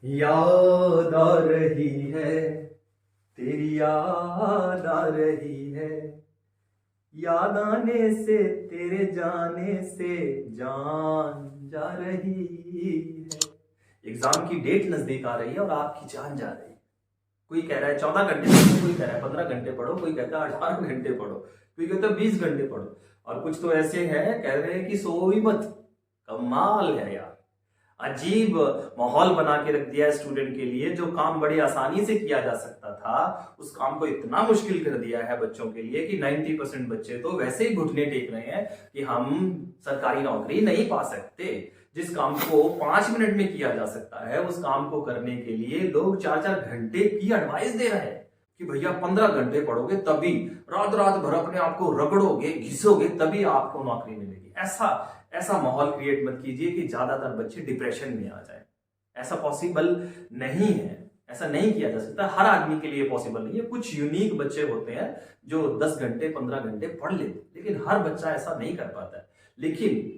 याद आ रही है, तेरी याद आ रही है। याद आने से, तेरे जाने से जान जा रही है। एग्जाम की डेट नजदीक आ रही है और आपकी जान जा रही है। कोई कह रहा है 14 घंटे पढ़ो, कोई कह रहा है 15 घंटे पढ़ो, कोई कहता है 18 घंटे पढ़ो, कोई कहता है 20 घंटे पढ़ो, और कुछ तो ऐसे हैं कह रहे हैं कि सो ही मत। कमाल है यार। अजीब माहौल बना के रख दिया है स्टूडेंट के लिए। जो काम बड़ी आसानी से किया जा सकता था उस काम को इतना मुश्किल कर दिया है बच्चों के लिए कि 90% बच्चे तो वैसे ही घुटने टेक रहे हैं कि हम सरकारी नौकरी नहीं पा सकते। जिस काम को 5 मिनट में किया जा सकता है उस काम को करने के लिए लोग 4-4 घंटे की एडवाइस दे रहे हैं कि भैया 15 घंटे पढ़ोगे तभी, रात रात भर अपने आप को रगड़ोगे, घिसोगे, तभी आपको नौकरी मिलेगी। ऐसा ऐसा माहौल क्रिएट मत कीजिए कि ज्यादातर बच्चे डिप्रेशन में आ जाए। ऐसा पॉसिबल नहीं है, ऐसा नहीं किया जा सकता। हर आदमी के लिए पॉसिबल नहीं है। कुछ यूनिक बच्चे होते हैं जो 10 घंटे 15 घंटे पढ़ लेते, लेकिन हर बच्चा ऐसा नहीं कर पाता है। लेकिन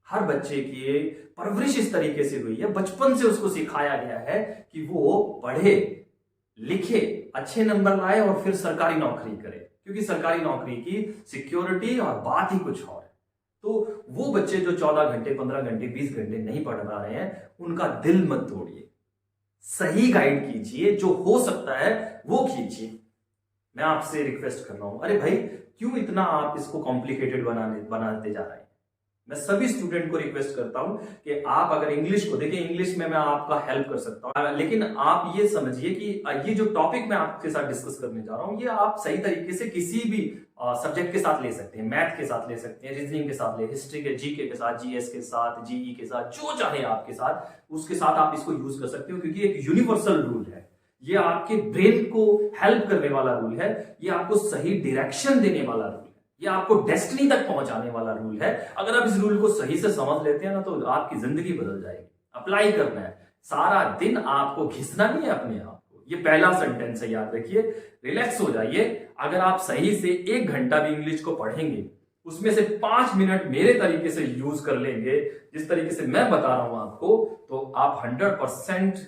हर बच्चे की परवरिश इस तरीके से हुई है, बचपन से उसको सिखाया गया है कि वो पढ़े लिखे, अच्छे नंबर लाए और फिर सरकारी नौकरी करे, क्योंकि सरकारी नौकरी की सिक्योरिटी और बात ही कुछ और है। तो वो बच्चे जो 14 घंटे 15 घंटे 20 घंटे नहीं पढ़ पा रहे हैं उनका दिल मत तोड़िए, सही गाइड कीजिए, जो हो सकता है वो कीजिए। मैं आपसे रिक्वेस्ट कर रहा हूं, अरे भाई क्यों इतना आप इसको कॉम्प्लिकेटेड बनाते जा रहे हैं। मैं सभी स्टूडेंट को रिक्वेस्ट करता हूं कि आप अगर इंग्लिश को देखिए, इंग्लिश में मैं आपका हेल्प कर सकता हूं, लेकिन आप ये समझिए कि ये जो टॉपिक मैं आपके साथ डिस्कस करने जा रहा हूं ये आप सही तरीके से किसी भी सब्जेक्ट के साथ ले सकते हैं। मैथ के साथ ले सकते हैं, रीजनिंग के साथ ले, हिस्ट्री के, जीके के साथ, जीएस के साथ, जीई के साथ, जो चाहे आपके साथ उसके साथ आप इसको यूज कर सकते हो, क्योंकि एक यूनिवर्सल रूल है। ये आपके ब्रेन को हेल्प करने वाला रूल है, ये आपको सही डायरेक्शन देने वाला रूल है, ये आपको डेस्टिनी तक पहुंचाने वाला रूल है। अगर आप इस रूल को सही से समझ लेते हैं ना तो आपकी जिंदगी बदल जाएगी। अप्लाई करना है, सारा दिन आपको घिसना नहीं है अपने आप को। ये पहला सेंटेंस है, याद रखिए। रिलैक्स हो जाइए। अगर आप सही से 1 घंटा भी इंग्लिश को पढ़ेंगे, उसमें से 5 मिनट मेरे तरीके से यूज कर लेंगे, जिस तरीके से मैं बता रहा हूं आपको, तो आप 100%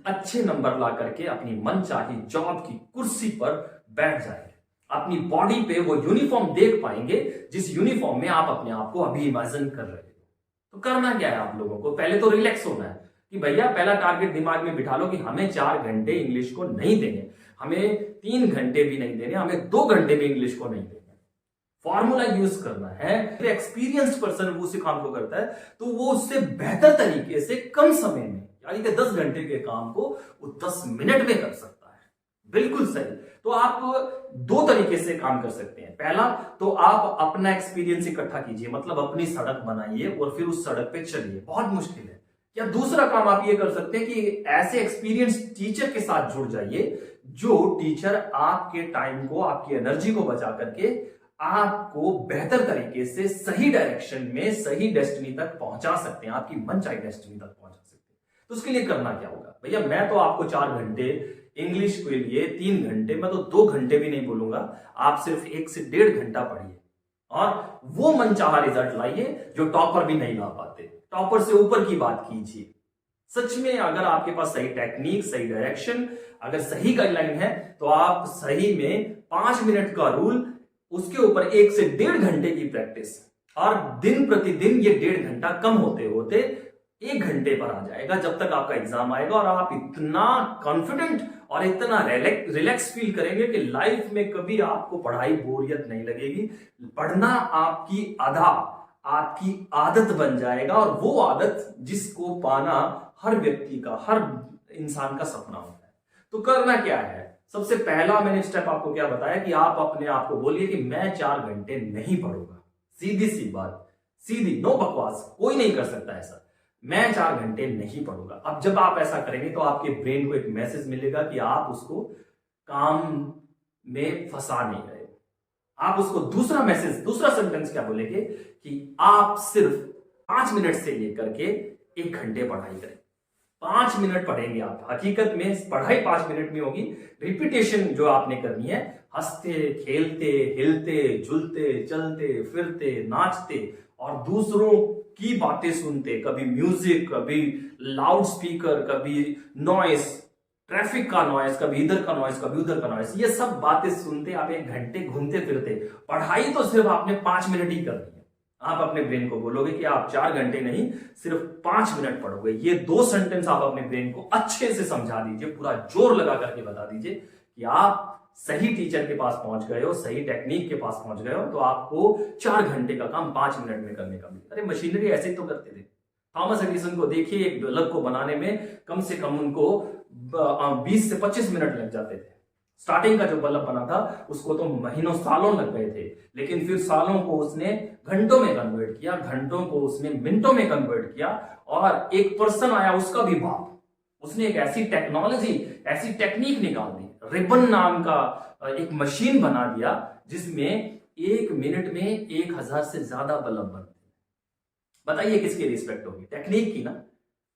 अच्छे नंबर ला करके अपनी मनचाही जॉब की कुर्सी पर बैठ जाएंगे। अपनी बॉडी पे वो यूनिफॉर्म देख पाएंगे जिस यूनिफॉर्म में आप अपने आप को अभी इमेजिन कर रहे हो। तो करना क्या है आप लोगों को, पहले तो रिलैक्स होना है कि भैया पहला टारगेट दिमाग में बिठा लो कि हमें 4 घंटे इंग्लिश को नहीं देंगे, हमें 3 घंटे भी नहीं देने, हमें 2 घंटे भी इंग्लिश को नहीं देंगे। फॉर्मूला यूज करना है। एक्सपीरियंस्ड पर्सन वो उसी काम को करता है तो वो उससे बेहतर तरीके से कम समय में, यानी कि 10 घंटे के काम को वो 10 मिनट में कर सकता है। बिल्कुल सही। तो आप 2 तरीके से काम कर सकते हैं। पहला तो आप अपना एक्सपीरियंस इकट्ठा कीजिए, मतलब अपनी सड़क बनाइए और फिर उस सड़क पे चलिए। बहुत मुश्किल है। या दूसरा काम आप ये कर सकते हैं कि ऐसे एक्सपीरियंस टीचर के साथ जुड़ जाइए, जो टीचर आपके टाइम को, आपकी एनर्जी को बचा करके आपको बेहतर तरीके से सही डायरेक्शन में, सही डेस्टिनी तक पहुंचा सकते हैं, आपकी मनचाही डेस्टिनी तक पहुंचा सकते हैं। तो उसके लिए करना क्या होगा भैया, मैं तो आपको 4 घंटे इंग्लिश के लिए, 3 घंटे, मैं तो 2 घंटे भी नहीं बोलूंगा, आप सिर्फ 1 से 1.5 घंटा पढ़िए और वो मनचाहा रिजल्ट लाइए जो टॉपर भी नहीं ला पाते। टॉपर से ऊपर की बात कीजिए। सच में अगर आपके पास सही टेक्निक, सही डायरेक्शन, अगर सही गाइडलाइन है तो आप सही में 5 मिनट का रूल, उसके ऊपर 1 से 1.5 घंटे की प्रैक्टिस, और दिन प्रतिदिन ये 1.5 घंटा कम होते होते 1 घंटे पर आ जाएगा जब तक आपका एग्जाम आएगा। और आप इतना कॉन्फिडेंट और इतना रिलैक्स फील करेंगे कि लाइफ में कभी आपको पढ़ाई बोरियत नहीं लगेगी। पढ़ना आपकी आपकी आदत बन जाएगा, और वो आदत जिसको पाना हर व्यक्ति का, हर इंसान का सपना होता है। तो करना क्या है, सबसे पहला मैंने स्टेप आपको क्या बताया कि आप अपने आप को बोलिए कि मैं 4 घंटे नहीं पढ़ूंगा। सीधी सी बात, सीधी, नो बकवास, कोई नहीं कर सकता ऐसा। मैं 4 घंटे नहीं पढ़ूंगा। अब जब आप ऐसा करेंगे तो आपके ब्रेन को एक मैसेज मिलेगा कि आप उसको काम में फंसा नहीं रहे। आप उसको दूसरा मैसेज, दूसरा सेंटेंस क्या बोलेंगे कि आप सिर्फ 5 मिनट से लेकर के 1 घंटे पढ़ाई करें। 5 मिनट पढ़ेंगे आप। हकीकत में पढ़ाई 5 मिनट में होगी। रिपीटेशन जो आपने करनी है, हंसते खेलते, हिलते झुलते, चलते फिरते, नाचते और दूसरों की बातें सुनते, कभी म्यूजिक, कभी लाउड स्पीकर, कभी नॉइस, ट्रैफिक का नॉइस, कभी इधर का नॉइस, कभी उधर का नॉइस, ये सब बातें सुनते आप 1 घंटे घूमते फिरते, पढ़ाई तो सिर्फ आपने 5 मिनट ही करनी है। आप अपने ब्रेन को बोलोगे कि आप 4 घंटे नहीं, सिर्फ 5 मिनट पढ़ोगे। ये 2 सेंटेंस आप अपने ब्रेन को अच्छे से समझा दीजिए, पूरा जोर लगा करके बता दीजिए कि आप सही टीचर के पास पहुंच गए हो, सही टेक्निक के पास पहुंच गए हो, तो आपको 4 घंटे का काम 5 मिनट में करने का मिले। अरे मशीनरी ऐसे ही तो करते थे। थॉमस एडिसन को देखिए, एक बल्ब को बनाने में कम से कम उनको 20 से 25 मिनट लग जाते थे। स्टार्टिंग का जो बल्ब बना था उसको तो महीनों सालों लग गए थे, लेकिन फिर सालों को उसने घंटों में कन्वर्ट किया, घंटों को उसने मिनटों में कन्वर्ट किया, और एक पर्सन आया, उसका भी बाप, उसने एक ऐसी टेक्नोलॉजी, ऐसी टेक्निक निकाल दी, रिबन नाम का एक मशीन बना दिया, जिसमें 1 मिनट में 1000 से ज्यादा बल्ब बनते। बताइए किसकी रिस्पेक्ट होगी? टेक्निक की ना।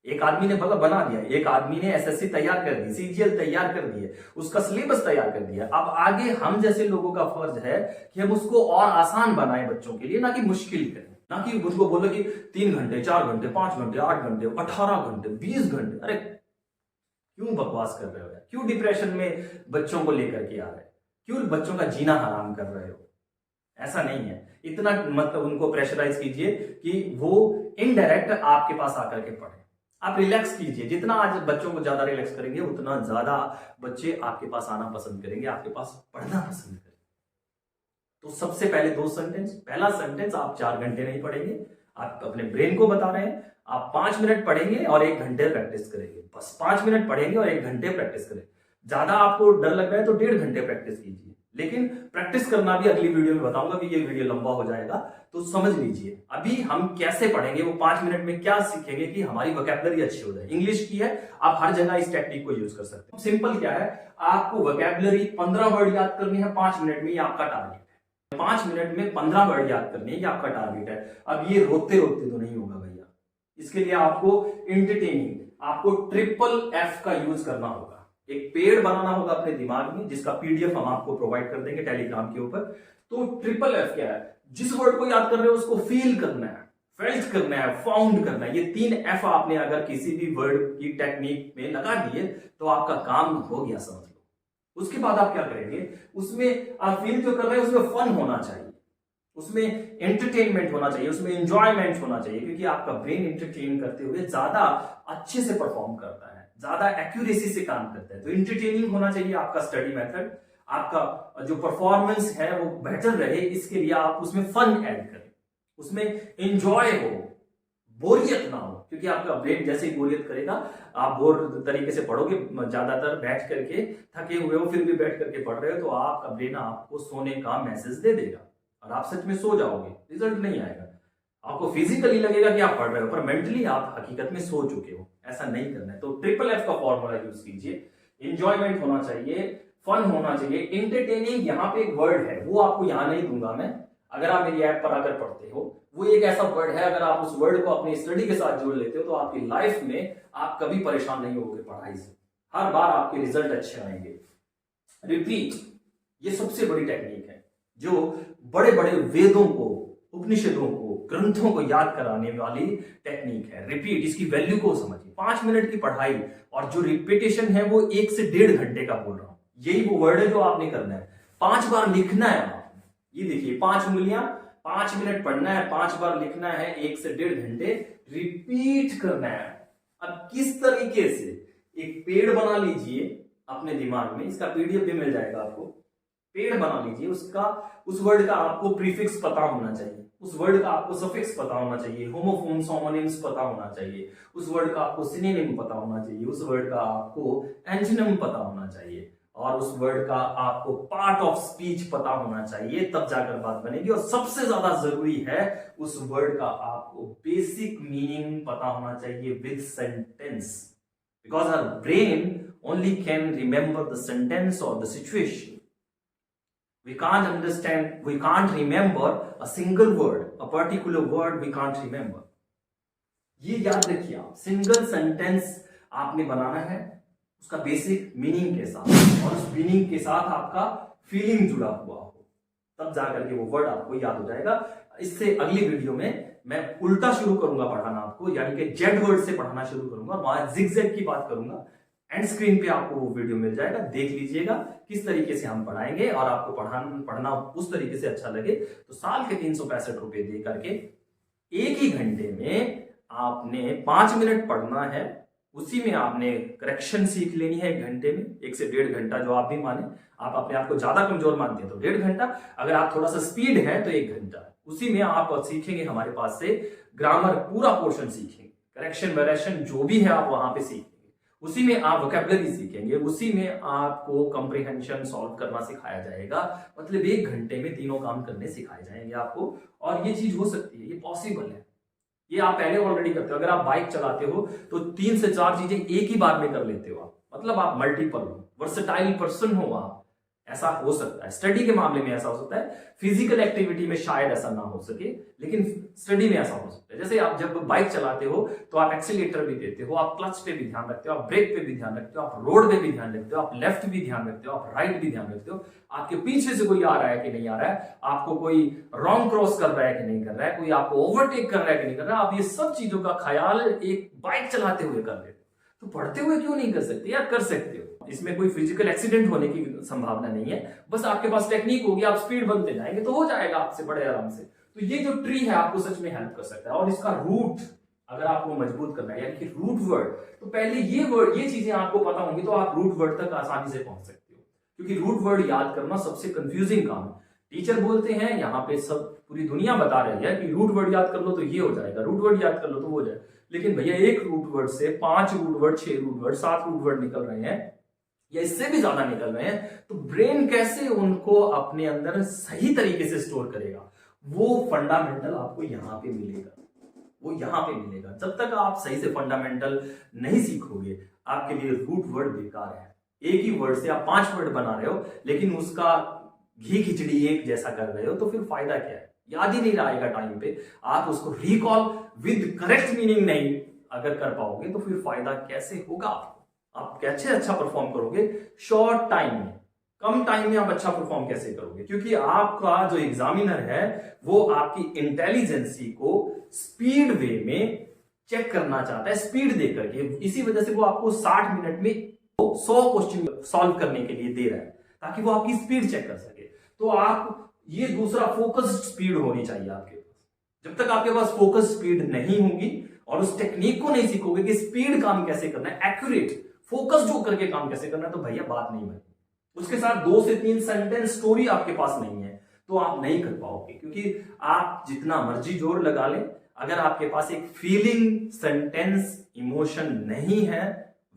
एक आदमी ने बल्ब बना दिया, एक आदमी ने एसएससी तैयार कर दी, सीजीएल तैयार कर दिए, उसका सिलेबस तैयार कर दिया। अब आगे हम जैसे लोगों का फर्ज है कि हम उसको और आसान बनाएं बच्चों के लिए, ना कि मुश्किल करें, ना कि उनको बोलो कि 3 घंटे, 4 घंटे, 5 घंटे, 8 घंटे, 18 घंटे, 20 घंटे। अरे क्यों बकवास कर रहे हो? क्यों डिप्रेशन में बच्चों को लेकर के आ रहे हो? क्यों बच्चों का जीना हराम कर रहे हो? ऐसा नहीं है। इतना मतलब उनको प्रेशराइज कीजिए कि वो इनडायरेक्ट आपके पास आकर के पढ़े। आप रिलैक्स कीजिए, जितना आज बच्चों को ज्यादा रिलैक्स करेंगे उतना ज्यादा बच्चे आपके पास आना पसंद करेंगे, आपके पास पढ़ना पसंद करेंगे। तो सबसे पहले 2 सेंटेंस। पहला सेंटेंस, आप 4 घंटे नहीं पढ़ेंगे, आप अपने ब्रेन को बता रहे हैं आप 5 मिनट पढ़ेंगे और 1 घंटे प्रैक्टिस करेंगे। बस 5 मिनट पढ़ेंगे और 1 घंटे प्रैक्टिस करेंगे। ज्यादा आपको डर लग रहा है तो 1.5 घंटे प्रैक्टिस कीजिए, लेकिन प्रैक्टिस करना भी अगली वीडियो में बताऊंगा कि ये वीडियो लंबा हो जाएगा, तो समझ लीजिए। अभी हम कैसे पढ़ेंगे, वो 5 मिनट में क्या सीखेंगे कि हमारी वोकैबुलरी अच्छी हो जाए। इंग्लिश की है, आप हर जगह इस टेक्निक को यूज कर सकते हैं। सिंपल क्या है, आपको वोकैबुलरी 15 वर्ड याद करनी है 5 मिनट में, ये आपका टारगेट है। 5 मिनट में 15 वर्ड याद करनी है, ये आपका टारगेट है। अब ये रोते रोते तो नहीं होगा भैया, इसके लिए आपको एंटरटेनिंग, आपको FFF का यूज करना होगा। एक पेड़ बनाना होगा अपने दिमाग में, जिसका पीडीएफ हम आपको प्रोवाइड कर देंगे टेलीग्राम के ऊपर। तो FFF क्या है? जिस वर्ड को याद कर रहे हो उसको फील करना है, फेल्ट करना है, फाउंड करना है। ये 3 F आपने अगर किसी भी वर्ड की टेक्निक में लगा दिए तो आपका काम हो गया, समझ लो। उसके बाद आप क्या करेंगे, उसमें आप फील जो कर रहे हैं उसमें फन होना चाहिए, उसमें एंटरटेनमेंट होना चाहिए, उसमें एंजॉयमेंट होना चाहिए, क्योंकि आपका ब्रेन एंटरटेन करते हुए ज्यादा अच्छे से परफॉर्म करता है, ज्यादा एक्यूरेसी से काम करता है। तो एंटरटेनिंग होना चाहिए आपका स्टडी मेथड, आपका जो परफॉर्मेंस है वो बेटर रहे, इसके लिए आप उसमें फन ऐड करें, उसमें एंजॉय हो, बोरियत ना हो। क्योंकि आपका ब्रेन जैसे ही बोरियत करेगा, आप बोर तरीके से पढ़ोगे, ज्यादातर बैठ करके थके हुए हो फिर भी बैठ करके पढ़ रहे हो, तो आपका ब्रेन आपको सोने का मैसेज दे देगा और आप सच में सो जाओगे, रिजल्ट नहीं आएगा। आपको फिजिकली लगेगा कि आप पढ़ रहे हो, पर मेंटली आप हकीकत में सो चुके हो। ऐसा नहीं करना है। तो FFF का फॉर्मूला यूज कीजिए। एंजॉयमेंट होना चाहिए, फन होना चाहिए, एंटरटेनिंग यहाँ पे एक वर्ड है, वो आपको यहां नहीं दूंगा मैं। अगर आप मेरी ऐप पर आकर पढ़ते हो, वो एक ऐसा वर्ड है, अगर आप उस वर्ड को अपनी स्टडी के साथ जोड़ लेते हो तो आपकी लाइफ में आप कभी परेशान नहीं होगे पढ़ाई से, हर बार आपके रिजल्ट अच्छे आएंगे। रिपीट, ये सबसे बड़ी टेक्निक है जो बड़े बड़े वेदों को, उपनिषदों को, ग्रंथों को याद कराने वाली टेक्निक है। रिपीट, इसकी वैल्यू को समझिए। 5 मिनट की पढ़ाई और जो रिपीटेशन है वो 1 से 1.5 घंटे का बोल रहा हूं। यही वो वर्ड है जो आपने करना है। 5 बार लिखना है आपने। ये देखिए 5 उंगलियां, 5 मिनट पढ़ना है, 5 बार लिखना है, 1 से 1.5 घंटे रिपीट करना है। अब किस तरीके से, एक पेड़ बना लीजिए अपने दिमाग में, इसका पीडीएफ भी मिल जाएगा आपको। पेड़ बना लीजिए, उसका, उस वर्ड का आपको प्रीफिक्स पता होना चाहिए, उस वर्ड का आपको सफिक्स पता होना चाहिए, होमोफोन्स होमोनिम्स पता होना चाहिए, उस वर्ड का आपको सिनोनिम पता होना चाहिए, उस वर्ड का आपको एंटोनिम पता होना चाहिए, और उस वर्ड का आपको पार्ट ऑफ स्पीच पता होना चाहिए, तब जाकर बात बनेगी। और सबसे ज्यादा जरूरी है, उस वर्ड का आपको बेसिक मीनिंग पता होना चाहिए with sentence, because our brain only can remember the sentence or the situation. We can't understand, we can't remember a single word, a particular word we can't remember. ये याद रखिए आप, single sentence आपने बनाना है उसका बेसिक मीनिंग के साथ, और उस मीनिंग के साथ आपका फीलिंग जुड़ा हुआ हो, तब जाकर के वो वर्ड आपको याद हो जाएगा। इससे अगली वीडियो में मैं उल्टा शुरू करूंगा पढ़ाना आपको, यानी कि जेड वर्ड से पढ़ाना शुरू करूंगा और वहां जिगजैग की बात करूंगा। एंड स्क्रीन पे आपको वो वीडियो मिल जाएगा, देख लीजिएगा किस तरीके से हम पढ़ाएंगे। और आपको पढ़ना उस तरीके से अच्छा लगे तो साल के 365 रुपए दे करके एक ही घंटे में आपने 5 मिनट पढ़ना है, उसी में आपने करेक्शन सीख लेनी है 1 घंटे में, 1 से 1.5 घंटा जो आप भी माने। आप अपने आप को ज्यादा कमजोर मानते हैं तो 1.5 घंटा, अगर आप थोड़ा सा स्पीड है तो 1 घंटा। उसी में आप सीखेंगे हमारे पास से ग्रामर पूरा पोर्शन सीखेंगे, करेक्शन वेरेक्शन जो भी है आप वहां पे सीखेंगे, उसी में आप वोकैबुलरी सीखेंगे, उसी में आपको कॉम्प्रिहेंशन सॉल्व करना सिखाया जाएगा। मतलब 1 घंटे में तीनों काम करने सिखाए जाएंगे आपको। और ये चीज हो सकती है, ये पॉसिबल है, ये आप पहले ऑलरेडी करते हो। अगर आप बाइक चलाते हो तो 3 से 4 चीजें एक ही बार में कर लेते हो आप, मतलब आप मल्टीपल हो, वर्सेटाइल पर्सन हो आप। ऐसा हो सकता है, स्टडी के मामले में ऐसा हो सकता है, फिजिकल एक्टिविटी में शायद ऐसा ना हो सके, लेकिन स्टडी में ऐसा हो सकता है। जैसे आप जब बाइक चलाते हो तो आप एक्सीलेटर भी देते हो, आप क्लच पे भी ध्यान रखते हो, आप ब्रेक पे भी ध्यान रखते हो, आप रोड पे भी ध्यान रखते हो, आप लेफ्ट भी ध्यान रखते हो, आप राइट भी ध्यान रखते हो, आपके पीछे से कोई आ रहा है कि नहीं आ रहा है, आपको कोई रॉन्ग क्रॉस कर रहा है कि नहीं कर रहा है, कोई आपको ओवरटेक कर रहा है कि नहीं कर रहा है, आप ये सब चीजों का ख्याल एक बाइक चलाते हुए कर लेते हो। तो पढ़ते हुए क्यों नहीं कर सकते यार? कर सकते हो, इसमें कोई फिजिकल एक्सीडेंट होने की संभावना नहीं है। बस आपके पास टेक्निक होगी, आप स्पीड बनते जाएंगे तो हो जाएगा आपसे बड़े आराम से। तो ये जो ट्री है आपको सच में हेल्प कर सकता है। और इसका रूट अगर आपको मजबूत करना है, यानी कि रूट वर्ड, तो पहले ये चीजें आपको पता होंगी तो आप रूट वर्ड तक आसानी से पहुंच सकते हो। क्योंकि रूट वर्ड याद करना सबसे कंफ्यूजिंग काम है। टीचर बोलते हैं, यहाँ पे सब पूरी दुनिया बता रही है कि रूट वर्ड याद कर लो तो ये हो जाएगा, रूट वर्ड याद कर लो तो वो हो जाएगा। लेकिन भैया एक रूट वर्ड से 5 root word, 6 root word, 7 root word निकल रहे हैं या इससे भी ज्यादा निकल रहे हैं, तो ब्रेन कैसे उनको अपने अंदर सही तरीके से स्टोर करेगा? वो फंडामेंटल आपको यहां पे मिलेगा, वो यहां पे मिलेगा। जब तक आप सही से फंडामेंटल नहीं सीखोगे, आपके लिए रूट वर्ड बेकार है। एक ही वर्ड से आप 5 वर्ड बना रहे हो, लेकिन उसका घी खिचड़ी एक जैसा कर रहे हो, तो फिर फायदा क्या है? याद ही नहीं रहेगा टाइम पे। आप उसको रिकॉल विद करेक्ट मीनिंग नहीं अगर कर पाओगे तो फिर फायदा कैसे होगा आपको? आप कैसे अच्छा परफॉर्म करोगे शॉर्ट टाइम में? कम टाइम में आप अच्छा परफॉर्म कैसे करोगे? क्योंकि आपका जो एग्जामिनर है वो आपकी इंटेलिजेंसी को स्पीड वे में चेक करना चाहता है, स्पीड दे करके। इसी वजह से वो आपको 60 मिनट में 100 क्वेश्चन सॉल्व करने के लिए दे रहा है, ताकि वो आपकी स्पीड चेक कर सके। तो आप ये दूसरा फोकस्ड स्पीड होनी चाहिए आपके पास। जब तक आपके पास फोकस स्पीड नहीं होगी और उस टेक्निक को नहीं सीखोगे कि स्पीड काम कैसे करना है, एक्यूरेट फोकस जो करके काम कैसे करना है, तो भैया बात नहीं बनी। उसके साथ 2 से 3 सेंटेंस स्टोरी आपके पास नहीं है तो आप नहीं कर पाओगे। क्योंकि आप जितना मर्जी जोर लगा लें, अगर आपके पास एक फीलिंग, सेंटेंस, इमोशन नहीं है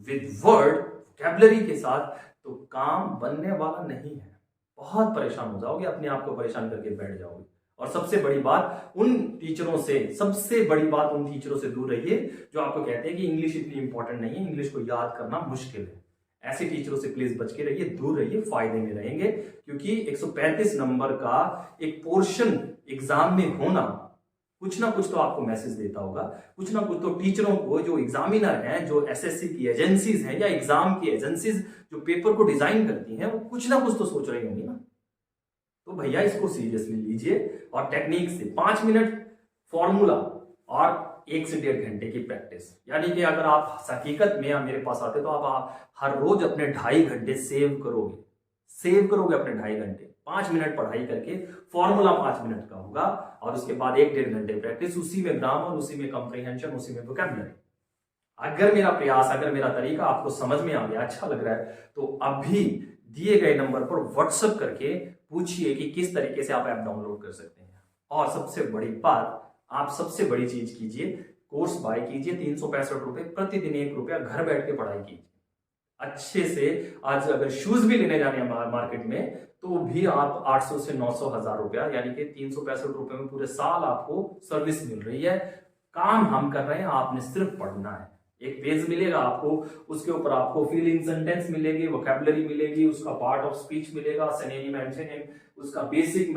विद वर्ड, वोकैबुलरी के साथ, तो काम बनने वाला नहीं है। बहुत परेशान हो जाओगे, अपने आप को परेशान करके बैठ जाओगे। और सबसे बड़ी बात उन टीचरों से दूर रहिए जो आपको कहते हैं कि इंग्लिश इतनी इंपॉर्टेंट नहीं है, इंग्लिश को याद करना मुश्किल है। ऐसे टीचरों से प्लीज बच के रहिए, दूर रहिए, फायदे में रहेंगे। क्योंकि 135 नंबर का एक पोर्शन एग्जाम में होना कुछ ना कुछ तो आपको मैसेज देता होगा, कुछ ना कुछ तो टीचरों को, जो एग्जामिनर हैं, जो एसएससी की एजेंसीज हैं या एग्जाम की एजेंसीज जो पेपर को डिजाइन करती हैं, वो कुछ ना कुछ तो सोच रही होंगी ना। तो भैया इसको सीरियसली लीजिए और टेक्निक से 5 मिनट फॉर्मूला और 1 से 1.5 घंटे की प्रैक्टिस। यानी कि अगर आप हकीकत में मेरे पास आते तो आप हर रोज अपने 2.5 घंटे सेव करोगे अपने 2.5 घंटे। 5 मिनट पढ़ाई करके फॉर्मूला 5 मिनट का होगा और उसके बाद 1-1.5 घंटे प्रैक्टिस, उसी में ग्रामर, उसी में कॉम्प्रिहेंशन, उसी में वोकैबुलरी। अगर मेरा प्रयास, अगर मेरा तरीका आपको समझ में आ गया, अच्छा लग रहा है, तो अभी दिए गए नंबर पर व्हाट्सएप करके पूछिए कि किस तरीके से आप ऐप डाउनलोड कर सकते हैं। और सबसे बड़ी बात, आप सबसे बड़ी चीज कीजिए, कोर्स बाय कीजिए। 365 रुपए प्रतिदिन, 1 रुपया घर बैठ के पढ़ाई कीजिए अच्छे से। आज अगर शूज भी लेने जाने हैं मार्केट में तो भी आप 800 से 900, 1000 रुपया, यानी कि 365 रुपए में पूरे साल आपको सर्विस मिल रही है। काम हम कर रहे हैं, आपने सिर्फ पढ़ना है। एक पेज मिलेगा आपको, उसके ऊपर आपको फीलिंग, सेंटेंस मिलेगी, वोकैबुलरी मिलेगी, उसका पार्ट ऑफ स्पीच मिलेगा, सिनोनिम, एंटोनिम, उसका बेसिक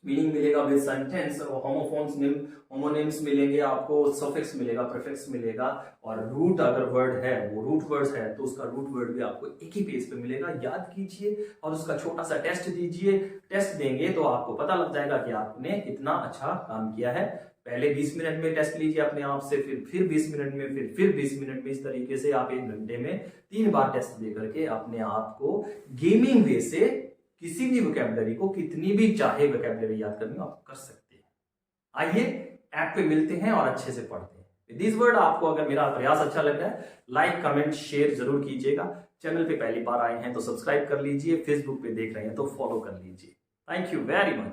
मीनिंग मिलेगा विद सेंटेंस, होमोनिम्स मिलेंगे आपको, सफिक्स मिलेगा, प्रीफिक्स मिलेगा, और रूट अगर वर्ड है, वो रूट वर्ड्स है तो उसका रूट वर्ड भी आपको एक ही पेज पे मिलेगा। याद कीजिए और उसका छोटा सा टेस्ट दीजिए। टेस्ट देंगे तो आपको पता लग जाएगा कि आपने कितना अच्छा काम किया है। पहले 20 मिनट में टेस्ट लीजिए अपने आप से, फिर 20 मिनट में, फिर 20 मिनट में। इस तरीके से आप 1 घंटे में 3 बार टेस्ट दे करके अपने आप को गेमिंग वे से किसी भी वोकैबुलरी को, कितनी भी चाहे वोकैबुलरी याद करनी हो, आप कर सकते हैं। आइए ऐप पे मिलते हैं और अच्छे से पढ़ते हैं। विद दिस वर्ड, आपको अगर मेरा प्रयास अच्छा लग रहा है, लाइक कमेंट शेयर जरूर कीजिएगा। चैनल पे पहली बार आए हैं तो सब्सक्राइब कर लीजिए, फेसबुक पे देख रहे हैं तो फॉलो कर लीजिए। Thank you very much.